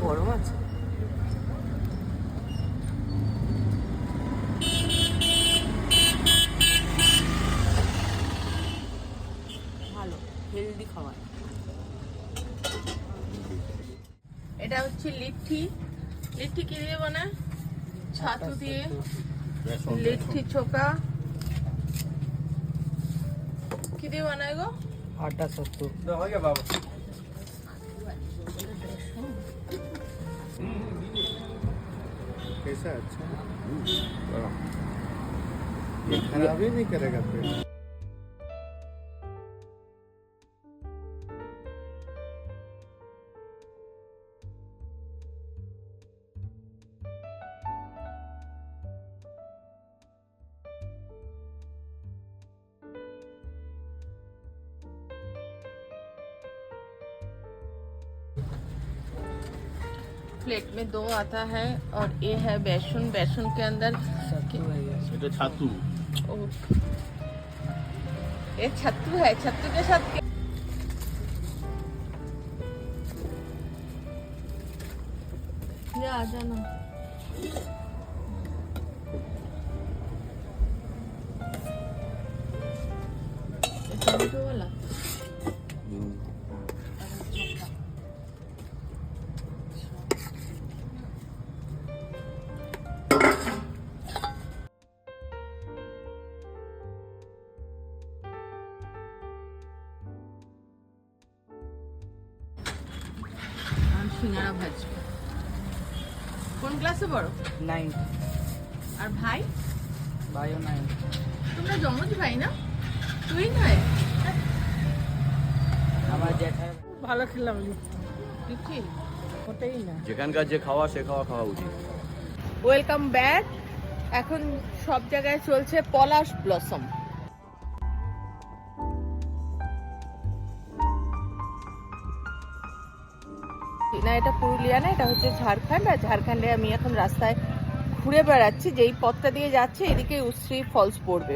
গরম আছে। ভালো হেলদি খাবার। এটা হচ্ছে লিট্টি। লিট্টি কি দিয়ে বানায়? ছাতু দিয়ে। লিট্টি চোখা কি দিয়ে বানায় গো? आटा सत्तू। हो गया बाबा। कैसा अच्छा ये खराब ही नहीं करेगा पेट। प्लेट में दो आता है और ये है बेसन। बेसन के अंदर এটা ছাতু। ये छत्तू है। छत्तू के साथ ये आ जाना। टमाटो वाला সিঙ্গারা ভাজবে। কোন ক্লাসে পড়ো? 9 আর ভাই? ভাইও 9। তোমরা জমজ ভাই না? তুই নয়? আমার জ্যাঠার ভালো খেলাম লিট্টি ওটাই না। যেখানকার যে খাওয়া সে খাওয়া উচিত। Welcome back. এখন সব জায়গায় চলছে পলাশ ব্লসম। না এটা পুরুলিয়া না, এটা হচ্ছে ঝাড়খণ্ড। আর ঝাড়খণ্ডে আমি এখন রাস্তায় ঘুরে বেড়াচ্ছি। যেই পথটা দিয়ে যাচ্ছে এদিকে উশ্রী ফলস পড়বে।